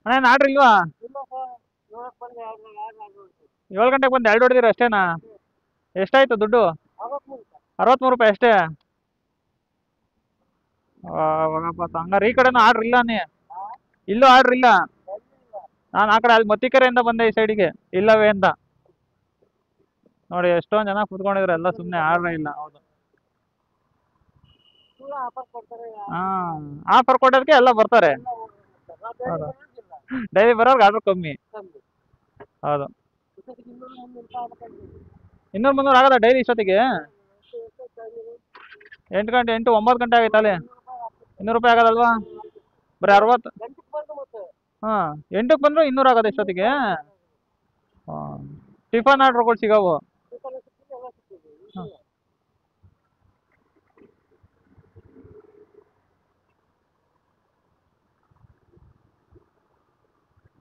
ಅಣ್ಣ ಏನು ಆರ್ಡ್ರ್ ಇಲ್ವಾ? 7 ಗಂಟೆಗೆ ಬಂದು 2 ಹೊಡೆದಿರ ಅಷ್ಟೇನಾ? ಎಷ್ಟಾಯ್ತು ದುಡ್ಡು? 63 ರೂಪಾಯಿ ಅಷ್ಟೇ. ಹೋಗಪ್ಪ, ಹಂಗಾರೆ ಈ ಕಡೆನೂ ಆರ್ಡ್ರ್ ಇಲ್ಲ ನೀ? ಇಲ್ಲೂ ಆರ್ಡ್ರ್ ಇಲ್ಲ. ನಾನು ಆ ಕಡೆ ಅಲ್ಲಿ ಮತ್ತಿಕೆರೆಯಿಂದ ಬಂದೆ ಈ ಸೈಡಿಗೆ, ಇಲ್ಲವೇ ಅಂತ. ನೋಡಿ ಎಷ್ಟೊಂದು ಜನ ಕುತ್ಕೊಂಡಿದ್ರು, ಎಲ್ಲ ಸುಮ್ಮನೆ ಆರ್ಡ್ರೇ ಇಲ್ಲ. ಹೌದು, ಹಾಂ, ಆಫರ್ ಕೊಡೋದಕ್ಕೆ ಎಲ್ಲ ಬರ್ತಾರೆ. ಹೌದು, ಡೈಲಿ ಬರೋರ್ಗೆ ಆರ್ಡ್ರ್ ಕಮ್ಮಿ. ಹೌದು, 200-300 ಆಗದ ಡೈಲಿ ಇಷ್ಟೊತ್ತಿಗೆ? 8 ಗಂಟೆ 9 ಗಂಟೆ ಆಗೈತೆ ಅಲ್ಲಿ. 200 ರೂಪಾಯಿ ಆಗೋದಲ್ವಾ? ಬರೀ 60. ಹಾಂ, 8ಕ್ಕೆ ಬಂದರೂ 200 ಆಗೋದು ಇಷ್ಟೊತ್ತಿಗೆ? ಹಾಂ, ಟಿಫನ್ ಆರ್ಡ್ರ್ಗಳು ಸಿಗೋವು. ಹಾಂ,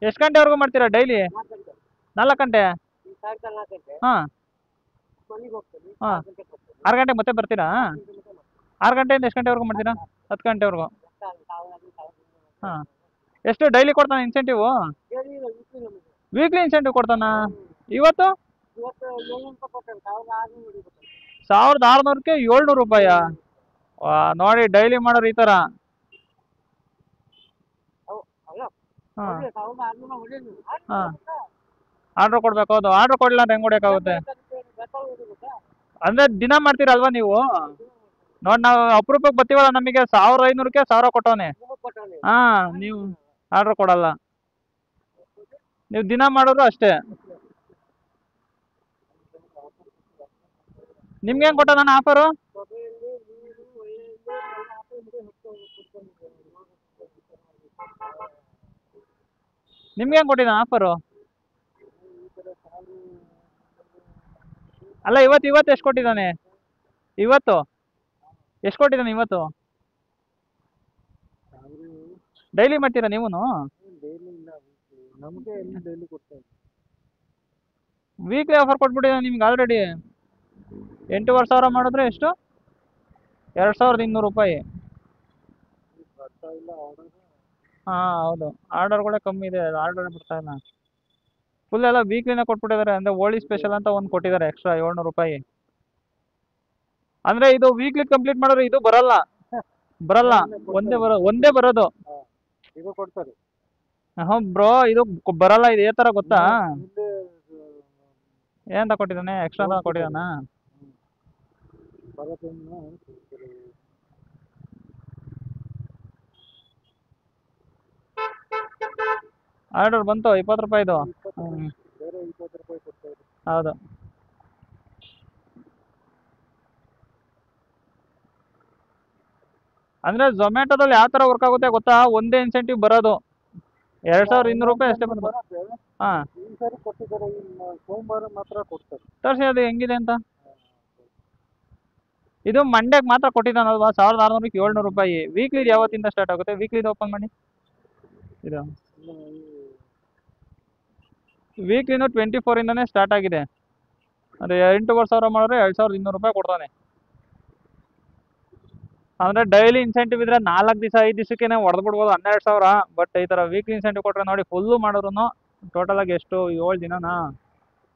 ಎಷ್ಟು ಗಂಟೆವರೆಗೂ ಮಾಡ್ತೀರಾ ಡೈಲಿ? 4 ಗಂಟೆ? ಹಾಂ ಹಾಂ, 6 ಗಂಟೆಗೆ ಮತ್ತೆ ಬರ್ತೀರಾ? 6 ಗಂಟೆಯಿಂದ ಎಷ್ಟು ಗಂಟೆವರೆಗೂ ಮಾಡ್ತೀರಾ? 10 ಗಂಟೆವರೆಗೂ. ಹಾಂ, ಎಷ್ಟು ಡೈಲಿ ಕೊಡ್ತಾನೆ ಇನ್ಸೆಂಟಿವು? Weekly incentive ಕೊಡ್ತಾನಾ? ಇವತ್ತು 1600ಕ್ಕೆ 700 ರೂಪಾಯಾ? ನೋಡಿ ಡೈಲಿ ಮಾಡೋರು ಈ ಥರ. ಹಾಂ ಹಾಂ, ಆರ್ಡ್ರ್ ಕೊಡ್ಬೇಕು. ಹೌದು, ಆರ್ಡ್ರ್ ಕೊಡಲಿಲ್ಲ ಅಂದ್ರೆ ಹೆಂಗೆ ಹೊಡ್ಯೋಕ್ಕಾಗುತ್ತೆ? ಅಂದರೆ ದಿನ ಮಾಡ್ತೀರಲ್ವಾ ನೀವು? ನೋಡಿ, ನಾವು ಅಪರೂಪಕ್ಕೆ ಬರ್ತೀವಲ್ಲ, ನಮಗೆ 1500ಕ್ಕೆ 1000 ಕೊಟ್ಟವನೆ. ಹಾಂ, ನೀವು ಆರ್ಡ್ರ್ ಕೊಡಲ್ಲ. ನೀವು ದಿನ ಮಾಡೋರು ಅಷ್ಟೇ. ನಿಮ್ಗೆ ಹೆಂಗೆ ಕೊಟ್ಟ ನಾನು ಆಫರು? ನಿಮ್ಗೆ ಹೆಂಗೆ ಕೊಟ್ಟಿದ್ದಾನೆ ಆಫರು? ಅಲ್ಲ, ಇವತ್ತು ಎಷ್ಟು ಕೊಟ್ಟಿದ್ದಾನೆ? ಇವತ್ತು ಎಷ್ಟು ಕೊಟ್ಟಿದ್ದಾನೆ ಇವತ್ತು? ಡೈಲಿ ಮಾಡ್ತೀರಾ ನೀವು? ವೀಕ್ಲಿ ಆಫರ್ ಕೊಟ್ಬಿಟ್ಟಿದ್ದಾನೆ ನಿಮ್ಗೆ ಆಲ್ರೆಡಿ. 8,500 ಮಾಡಿದ್ರೆ ಎಷ್ಟು? 2200 ರೂಪಾಯಿ. ಹಾಂ, ಹೌದು, ಆರ್ಡರ್ಗಳೇ ಕಮ್ಮಿ ಇದೆ, ಆರ್ಡರ್ ಬರ್ತಾ ಇಲ್ಲ. ಫುಲ್ ಎಲ್ಲ ವೀಕ್ಲಿನೇ ಕೊಟ್ಬಿಟ್ಟಿದ್ದಾರೆ. ಅಂದರೆ ಹೋಳಿ ಸ್ಪೆಷಲ್ ಅಂತ ಒಂದು ಕೊಟ್ಟಿದ್ದಾರೆ ಎಕ್ಸ್ಟ್ರಾ 700 ರೂಪಾಯಿ. ಅಂದರೆ ಇದು ವೀಕ್ಲಿ ಕಂಪ್ಲೀಟ್ ಮಾಡಿದ್ರೆ ಇದು ಬರಲ್ಲ. ಒಂದೇ ಬರೋದು. ಹಾಂ ಬ್ರೋ, ಇದು ಬರಲ್ಲ. ಇದು ಯಾವ ಥರ ಗೊತ್ತಾ? ಏನಂತ ಕೊಟ್ಟಿದ್ದಾನೆ? ಎಕ್ಸ್ಟ್ರಾ ಅಂತ ಕೊಟ್ಟಿದ್ದಾನ? ಆರ್ಡರ್ ಬಂತು 20 ರೂಪಾಯಿದು. ಹೌದು, ಅಂದರೆ ಝೊಮ್ಯಾಟೋದಲ್ಲಿ ಯಾವ ಥರ ವರ್ಕ್ ಆಗುತ್ತೆ ಗೊತ್ತಾ? ಒಂದೇ ಇನ್ಸೆಂಟಿವ್ ಬರೋದು 2200 ರೂಪಾಯಿ ಅಷ್ಟೇ ಬಂದು. ಹಾಂ, ತೋರಿಸಿ ಅದು ಹೆಂಗಿದೆ ಅಂತ. ಇದು ಮಂಡ್ಯಕ್ಕೆ ಮಾತ್ರ ಕೊಟ್ಟಿದ್ದಾನಲ್ವಾ? 1600ಕ್ಕೆ 700 ರೂಪಾಯಿ. ವೀಕ್ಲಿದು ಯಾವತ್ತಿಂದ ಸ್ಟಾರ್ಟ್ ಆಗುತ್ತೆ? ವೀಕ್ಲಿದು ಓಪನ್ ಮಾಡಿ. ಇದು ವೀಕ್ಲಿನೂ 24ಇಂದನೇ ಸ್ಟಾರ್ಟ್ ಆಗಿದೆ. ಅಂದರೆ 8,500 ಮಾಡಿದ್ರೆ 2200 ರೂಪಾಯಿ ಕೊಡ್ತಾನೆ. ಅಂದರೆ ಡೈಲಿ ಇನ್ಸೆಂಟಿವ್ ಇದ್ರೆ 4 ದಿವಸ 5 ದಿವಸಕ್ಕೆ ಹೊಡೆದ್ಬಿಡ್ಬೋದು 12,000. ಬಟ್ ಈ ಥರ ವೀಕ್ಲಿ ಇನ್ಸೆಂಟಿವ್ ಕೊಟ್ಟರೆ ನೋಡಿ, ಫುಲ್ಲು ಮಾಡಿದ್ರು ಟೋಟಲಾಗಿ ಎಷ್ಟು 7 ದಿನನಾ?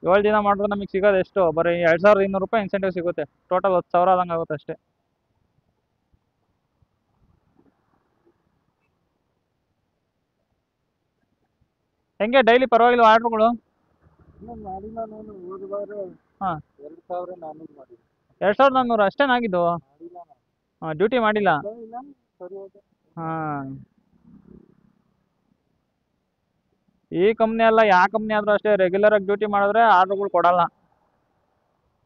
7 ದಿನ ಮಾಡಿದ್ರೆ ನಮಗೆ ಸಿಗೋದು ಎಷ್ಟು? ಬರೀ 2200 ರೂಪಾಯಿ ಇನ್ಸೆಂಟಿವ್ ಸಿಗುತ್ತೆ. ಟೋಟಲ್ 10,000 ಆದಂಗೆ ಆಗುತ್ತೆ ಅಷ್ಟೇ. ಹೆಂಗೆ ಡೈಲಿ ಪರವಾಗಿಲ್ಲ ಆರ್ಡ್ರುಗಳು? ಹಾಂ, 2400 ಅಷ್ಟೇನಾಗಿದ್ದು? ಹಾಂ, ಡ್ಯೂಟಿ ಮಾಡಿಲ್ಲ. ಹಾಂ, ಈ ಕಂಪ್ನಿ ಅಲ್ಲ, ಯಾವ ಕಂಪ್ನಿ ಆದರೂ ಅಷ್ಟೇ, ರೆಗ್ಯುಲರಾಗಿ ಡ್ಯೂಟಿ ಮಾಡಿದ್ರೆ ಆರ್ಡ್ರುಗಳು ಕೊಡಲ್ಲ.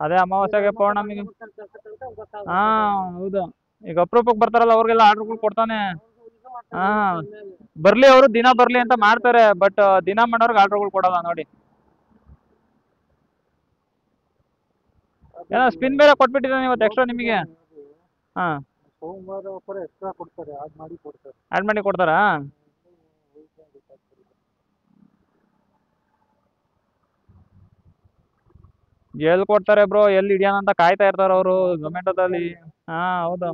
ಅದೇ ಅಮಾವಾಸ್ಯೆಗೆ ಪೌರ್ಣಮಿಗೆ. ಹಾಂ, ಹೌದು, ಈಗ ಅಪರೂಪಕ್ಕೆ ಬರ್ತಾರಲ್ಲ ಅವ್ರಿಗೆಲ್ಲ ಆರ್ಡ್ರುಗಳು ಕೊಡ್ತಾನೆ. ಹಾಂ, ಬರಲಿ, ಅವರು ದಿನ ಬರಲಿ ಅಂತ ಮಾಡ್ತಾರೆ. ಬಟ್ ದಿನ ಮಾಡೋರ್ಗೆ ಆರ್ಡ್ರುಗಳು ಕೊಡಲ್ಲ ನೋಡಿ. ಏನೋ ಸ್ಪಿನ್ ಬೇರೆ ಕೊಟ್ಬಿಟ್ಟಿದ್ದಾನೆ ಇವತ್ತು ಎಕ್ಸ್ಟ್ರಾ ನಿಮಗೆ. ಹಾಂ, ಆ್ಯಡ್ ಮಾಡಿ ಕೊಡ್ತಾರಾ? ಎಲ್ಲಿ ಕೊಡ್ತಾರೆ ಬ್ರೋ? ಎಲ್ಲಿ ಹಿಡಿಯೋಣ ಅಂತ ಕಾಯ್ತಾ ಇರ್ತಾರೆ ಅವರು ಝೊಮ್ಯಾಟೋದಲ್ಲಿ. ಹಾಂ, ಹೌದು.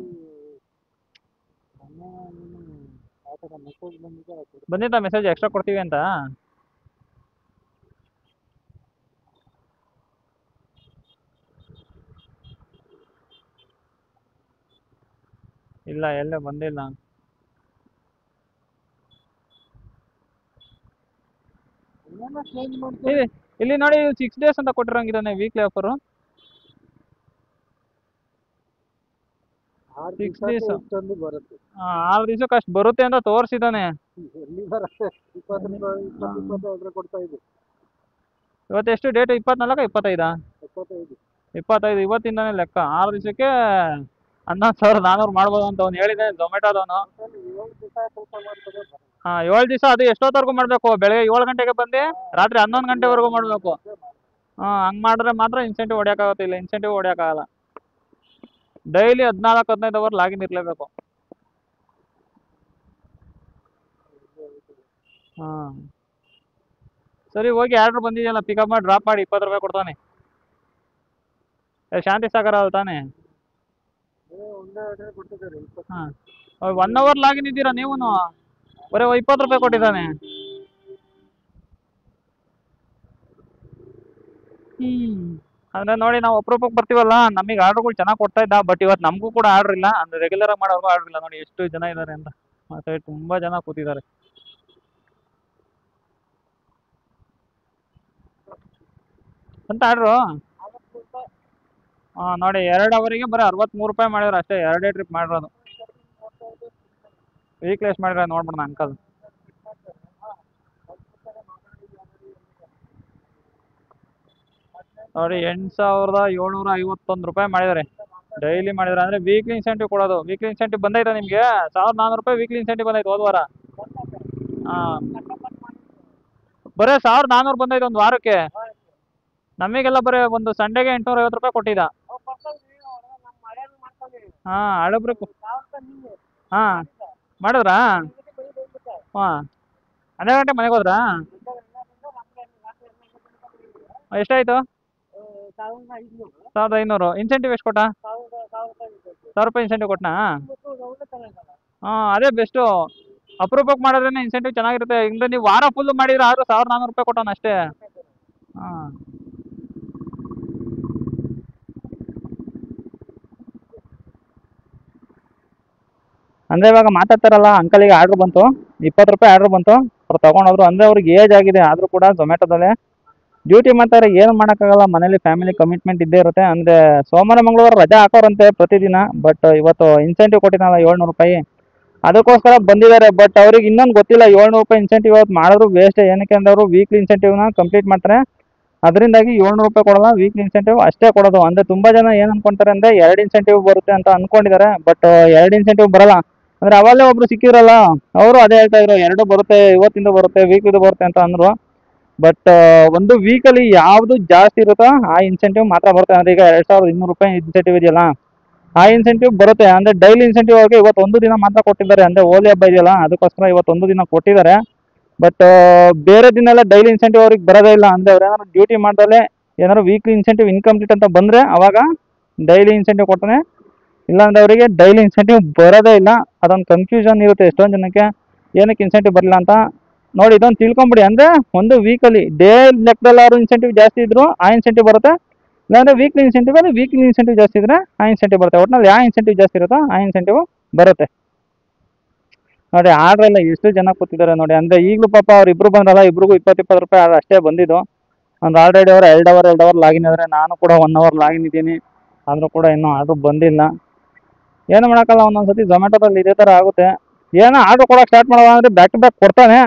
ಬಂದಿತ್ತಾ ಮೆಸೇಜ್ ಎಕ್ಸ್ಟ್ರಾ ಕೊಡ್ತೀವಿ ಅಂತ? ಇಲ್ಲ, ಎಲ್ಲೇ ಬಂದಿಲ್ಲ. ಇಲ್ಲಿ ನೋಡಿ 6 days ಅಂತ ಕೊಟ್ಟಿರಂಗಿದ್ದಾನೆ ವೀಕ್ಲಿ ಆಫರು. 6 days 6 ದಿವಸಕ್ಕೆ ಅಷ್ಟು ಬರುತ್ತೆ ಅಂತ ತೋರಿಸಿದ್ದಾನೆ. ಇವತ್ತು ಎಷ್ಟು ಡೇಟ್? 24 25? 25 ಇವತ್ತಿಂದಾನೇ ಲೆಕ್ಕ. 6 ದಿವಸಕ್ಕೆ 11,400 ಮಾಡ್ಬೋದು ಅಂತ ಅವ್ನು ಹೇಳಿದೆ ಝೊಮ್ಯಾಟೋದವನು. 7 ದಿವಸ. ಅದು ಎಷ್ಟೊತ್ತವರೆಗೂ ಮಾಡಬೇಕು? ಬೆಳಗ್ಗೆ 7 ಗಂಟೆಗೆ ಬಂದು ರಾತ್ರಿ 11 ಗಂಟೆವರೆಗೂ ಮಾಡಬೇಕು. ಹಂಗೆ ಮಾಡಿದ್ರೆ ಮಾತ್ರ ಇನ್ಸೆಂಟಿವ್ ಹೊಡ್ಯೋಕ್ಕಾಗುತ್ತೆ, ಇಲ್ಲ ಇನ್ಸೆಂಟಿವ್ ಹೊಡ್ಯೋಕ್ಕಾಗಲ್ಲ. ಡೈಲಿ 14-15 ಅವರ್ ಲಾಗಿನ್ ಇರಲೇಬೇಕು. ಹಾಂ ಸರಿ, ಹೋಗಿ ಆರ್ಡ್ರ್ ಬಂದಿದೆಯಲ್ಲ ಪಿಕಪ್ ಮಾಡಿ ಡ್ರಾಪ್ ಮಾಡಿ 20 ರೂಪಾಯಿ ಕೊಡ್ತಾನೆ. ಶಾಂತಿ ಸಾಗರ ಅದು ತಾನೇ? ಹಾಂ 1 ಅವರ್ ಲಾಗಿನ್ ಇದ್ದೀರಾ ನೀವು? ಬರೀ 20 ರೂಪಾಯಿ ಕೊಟ್ಟಿದ್ದಾನೆ. ಅಂದರೆ ನೋಡಿ, ನಾವು ಅಪರೂಪಕ್ಕೆ ಬರ್ತೀವಲ್ಲ, ನಮಗೆ ಆರ್ಡ್ರುಗಳು ಚೆನ್ನಾಗಿ ಕೊಡ್ತಾ ಇದ್ದ. ಬಟ್ ಇವತ್ತು ನಮಗೂ ಕೂಡ ಆರ್ಡ್ರ್ ಇಲ್ಲ, ಅಂದರೆ ರೆಗ್ಯುಲರ್ ಆಗಿ ಮಾಡೋರ್ಗೂ ಆರ್ಡ್ರ್ ಇಲ್ಲ. ನೋಡಿ ಎಷ್ಟು ಜನ ಇದ್ದಾರೆ ಅಂತ. ಆ ಸೈಡ್ ತುಂಬ ಜನ ಕೂತಿದ್ದಾರೆ. ಅಂತ ಆರ್ಡ್ರು ನೋಡಿ 2 ಅವರಿಗೆ ಬರೀ 63 ರೂಪಾಯಿ ಮಾಡಿದ್ರು ಅಷ್ಟೇ. 2 ಟ್ರಿಪ್ ಮಾಡಿರೋದು. ವೀಕ್ಲಿ ಎಷ್ಟು ಮಾಡಿರೋ ನೋಡ್ಬಿಡೋಣ ಅಂಕಲ್. ನೋಡಿ 8,751 ರೂಪಾಯಿ ಮಾಡಿದ್ದಾರೆ. ಡೈಲಿ ಮಾಡಿದ್ರೆ ಅಂದರೆ ವೀಕ್ಲಿ ಇನ್ಸೆಂಟಿವ್ ಕೊಡೋದು. ವೀಕ್ಲಿ ಇನ್ಸೆಂಟಿವ್ ಬಂದೈತಾ ನಿಮಗೆ? 1,400 ರೂಪಾಯಿ ವೀಕ್ಲಿ ಇನ್ಸೆಂಟಿವ್ ಬಂದೈತೆ ಹೋದ ವಾರ. ಹಾಂ ಬರೀ 1,400 ಬಂದೈತೆ ಒಂದು ವಾರಕ್ಕೆ. ನಮಗೆಲ್ಲ ಬರೀ ಒಂದು ಸಂಡೇಗೆ 850 ರೂಪಾಯಿ ಕೊಟ್ಟಿದ್ದ. ಹಾಂ ಹಳಬ್ರು. ಹಾಂ ಮಾಡಿದ್ರಾ? ಹಾಂ 12 ಗಂಟೆ ಮನೆಗೆ ಹೋದ್ರಾ? ಎಷ್ಟಾಯಿತು? 1,500. ಇನ್ಸೆಂಟಿವ್ ಎಷ್ಟು ಕೊಟ್ಟ? 1,000 ರೂಪಾಯಿ ಇನ್ಸೆಂಟಿವ್ ಕೊಟ್ಟನಾ? ಹಾಂ ಅದೇ ಬೆಸ್ಟು. ಅಪರೂಪಕ್ಕೆ ಮಾಡಿದ್ರೇನೆ ಇನ್ಸೆಂಟಿವ್ ಚೆನ್ನಾಗಿರುತ್ತೆ. ಹಿಂಗೆ ನೀವು ವಾರ ಫುಲ್ಲು ಮಾಡಿದ್ರೆ ಆದರೂ 1,400 ರೂಪಾಯಿ ಕೊಟ್ಟವನು ಅಷ್ಟೇ. ಹಾಂ ಅಂದರೆ ಇವಾಗ ಮಾತಾಡ್ತಾರಲ್ಲ ಅಂಕಲಿಗೆ ಆರ್ಡ್ರ್ ಬಂತು, 20 ರೂಪಾಯಿ ಆರ್ಡ್ರ್ ಬಂತು. ಅವ್ರು ತೊಗೊಂಡೋದ್ರು. ಅಂದರೆ ಅವ್ರಿಗೆ ಏಜ್ ಆಗಿದೆ, ಆದರೂ ಕೂಡ ಝೊಮ್ಯಾಟೋದಲ್ಲೇ ಡ್ಯೂಟಿ ಮಾಡ್ತಾರೆ. ಏನು ಮಾಡೋಕ್ಕಾಗಲ್ಲ, ಮನೇಲಿ ಫ್ಯಾಮಿಲಿ ಕಮಿಟ್ಮೆಂಟ್ ಇದ್ದೇ ಇರುತ್ತೆ. ಅಂದರೆ ಸೋಮವಾರ ಮಂಗಳವಾರ ರಜೆ ಹಾಕೋರಂತೆ ಪ್ರತಿದಿನ. ಬಟ್ ಇವತ್ತು ಇನ್ಸೆಂಟಿವ್ ಕೊಟ್ಟಿದ್ದಲ್ಲ 700 ರೂಪಾಯಿ, ಅದಕ್ಕೋಸ್ಕರ ಬಂದಿದ್ದಾರೆ. ಬಟ್ ಅವ್ರಿಗೆ ಇನ್ನೊಂದು ಗೊತ್ತಿಲ್ಲ, 700 ರೂಪಾಯಿ ಇನ್ಸೆಂಟಿವ್ ಇವತ್ತು ಮಾಡಿದ್ರು ವೇಸ್ಟ್. ಏನಕ್ಕೆ ಅಂದರೆ ಅವರು ವೀಕ್ಲಿ ಇನ್ಸೆಂಟಿವ್ನ ಕಂಪ್ಲೀಟ್ ಮಾಡ್ತಾರೆ. ಅದರಿಂದಾಗಿ 700 ರೂಪಾಯಿ ಕೊಡಲ್ಲ, ವೀಕ್ಲಿ ಇನ್ಸೆಂಟಿವ್ ಅಷ್ಟೇ ಕೊಡೋದು. ಅಂದರೆ ತುಂಬ ಜನ ಏನು ಅನ್ಕೊಂತಾರೆ ಅಂದರೆ 2 ಇನ್ಸೆಂಟಿವ್ ಬರುತ್ತೆ ಅಂತ ಅಂದ್ಕೊಂಡಿದ್ದಾರೆ. ಬಟ್ 2 ಇನ್ಸೆಂಟಿವ್ ಬರಲ್ಲ. ಅಂದರೆ ಅವಾಗಲೇ ಒಬ್ರು ಸಿಕ್ಕಿರಲ್ಲ, ಅವರು ಅದೇ ಹೇಳ್ತಾ ಇದ್ರು 2 ಬರುತ್ತೆ, ಇವತ್ತಿಂದ ಬರುತ್ತೆ, ವೀಕ್ಲಿದು ಬರುತ್ತೆ ಅಂತ ಅಂದರು. ಬಟ್ ಒಂದು ವೀಕಲ್ಲಿ ಯಾವುದು ಜಾಸ್ತಿ ಇರುತ್ತೋ ಆ ಇನ್ಸೆಂಟಿವ್ ಮಾತ್ರ ಬರುತ್ತೆ. ಅಂದರೆ ಈಗ 2,200 ರೂಪಾಯಿ ಇನ್ಸೆಂಟಿವ್ ಇದೆಯಲ್ಲ, ಆ ಇನ್ಸೆಂಟಿವ್ ಬರುತ್ತೆ. ಅಂದರೆ ಡೈಲಿ ಇನ್ಸೆಂಟಿವ್ ಅವ್ರಿಗೆ ಇವತ್ತು ಒಂದು ದಿನ ಮಾತ್ರ ಕೊಟ್ಟಿದ್ದಾರೆ. ಅಂದರೆ ಹೋಲಿ ಹಬ್ಬ ಇದೆಯಲ್ಲ, ಅದಕ್ಕೋಸ್ಕರ ಇವತ್ತೊಂದು ದಿನ ಕೊಟ್ಟಿದ್ದಾರೆ. ಬಟ್ ಬೇರೆ ದಿನ ಎಲ್ಲ ಡೈಲಿ ಇನ್ಸೆಂಟಿವ್ ಅವ್ರಿಗೆ ಬರೋದೇ ಇಲ್ಲ. ಅಂದರೆ ಅವ್ರು ಏನಾದ್ರು ಡ್ಯೂಟಿ ಮಾಡ್ದಲ್ಲೇ ಏನಾದ್ರು ವೀಕ್ಲಿ ಇನ್ಸೆಂಟಿವ್ ಇನ್ಕಂಪ್ಲೀಟ್ ಅಂತ ಬಂದರೆ ಅವಾಗ ಡೈಲಿ ಇನ್ಸೆಂಟಿವ್ ಕೊಡ್ತಾನೆ. ಇಲ್ಲಾಂದರೆ ಅವರಿಗೆ ಡೈಲಿ ಇನ್ಸೆಂಟಿವ್ ಬರೋದೇ ಇಲ್ಲ. ಅದೊಂದು ಕನ್ಫ್ಯೂಷನ್ ಇರುತ್ತೆ ಎಷ್ಟೊಂದು ಜನಕ್ಕೆ, ಏನಕ್ಕೆ ಇನ್ಸೆಂಟಿವ್ ಬರಲಿಲ್ಲ ಅಂತ. ನೋಡಿ ಇದೊಂದು ತಿಳ್ಕೊಂಬಿಡಿ. ಅಂದರೆ ಒಂದು ವೀಕಲ್ಲಿ ಡೇ ಲೆಕ್ಕದಲ್ಲಿ ಅವರು ಇನ್ಸೆಂಟಿವ್ ಜಾಸ್ತಿ ಇದ್ರು ಆ ಇನ್ಸೆಂಟಿವ್ ಬರುತ್ತೆ. ಇಲ್ಲಾಂದರೆ ವೀಕ್ಲಿ ಇನ್ಸೆಂಟಿವ್ ಅಲ್ಲಿ ವೀಕ್ಲಿ ಇನ್ಸೆಂಟಿವ್ ಜಾಸ್ತಿ ಇದ್ದರೆ ಆ ಇನ್ಸೆಂಟಿವ್ ಬರುತ್ತೆ. ಒಟ್ಟಿನಲ್ಲಿ ಯಾವ ಇನ್ಸೆಂಟಿವ್ ಜಾಸ್ತಿ ಇರುತ್ತೋ ಆ ಇನ್ಸೆಂಟಿವ್ ಬರುತ್ತೆ. ನೋಡಿ ಆರ್ಡ್ರ್ ಎಲ್ಲ ಎಷ್ಟು ಜನ ಕೂತಿದ್ದಾರೆ ನೋಡಿ. ಅಂದರೆ ಈಗಲೂ ಪಾಪ ಅವ್ರು ಇಬ್ಬರು ಬಂದ್ರಲ್ಲ, ಇಬ್ರಿಗೂ 20-20 ರೂಪಾಯಿ ಆರ್ಡ್ರ್ ಅಷ್ಟೇ ಬಂದಿದ್ದು. ಒಂದು ಆಲ್ರೆಡಿ ಅವರು 2 ಅವರ್ ಲಾಗಿನ್ ಇದ್ದಾರೆ. ನಾನು ಕೂಡ 1 ಅವರ್ ಲಾಗಿನ್ ಇದ್ದೀನಿ, ಆದರೂ ಕೂಡ ಇನ್ನೂ ಆರ್ಡ್ರ್ ಬಂದಿಲ್ಲ. ಏನು ಮಾಡೋಕ್ಕಲ್ಲ, ಒಂದೊಂದ್ಸತಿ ಝೊಮ್ಯಾಟೋದಲ್ಲಿ ಇದೇ ಥರ ಆಗುತ್ತೆ. ಏನೋ ಆರ್ಡ್ರ್ ಕೊಡೋಕೆ ಸ್ಟಾರ್ಟ್ ಮಾಡೋದು ಅಂದರೆ ಬ್ಯಾಕ್ ಟು ಬ್ಯಾಕ್ ಕೊಡ್ತಾನೆ.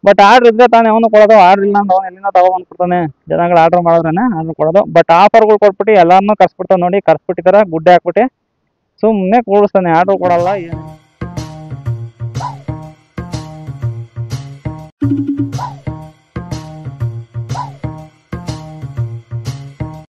ಬಟ್ ಆರ್ಡ್ರ್ ಇದ್ದರೆ ತಾನೇ ಅವನು ಕೊಡೋದು. ಆರ್ಡ್ರ್ ಇಲ್ಲ ಅಂದ್ರೆ ಅವನು ಎಲ್ಲಿಂದ ತಗೊಬಂದು ಕೊಡ್ತಾನೆ. ಜನಗಳು ಆರ್ಡ್ರ್ ಮಾಡಿದ್ರೇ ಆರ್ಡ್ರ್ ಕೊಡೋದು. ಬಟ್ ಆಫರ್ಗಳು ಕೊಟ್ಬಿಟ್ಟು ಎಲ್ಲರನ್ನೂ ಕರ್ಸ್ಬಿಡ್ತಾನೆ ನೋಡಿ. ಕರ್ಸ್ಬಿಟ್ಟಿದ್ದಾರೆ, ಗುಡ್ಡೆ ಹಾಕ್ಬಿಟ್ಟು ಸುಮ್ಮನೆ ಕೂಡಿಸ್ತಾನೆ, ಆರ್ಡ್ರ್ ಕೊಡಲ್ಲ ಏನು.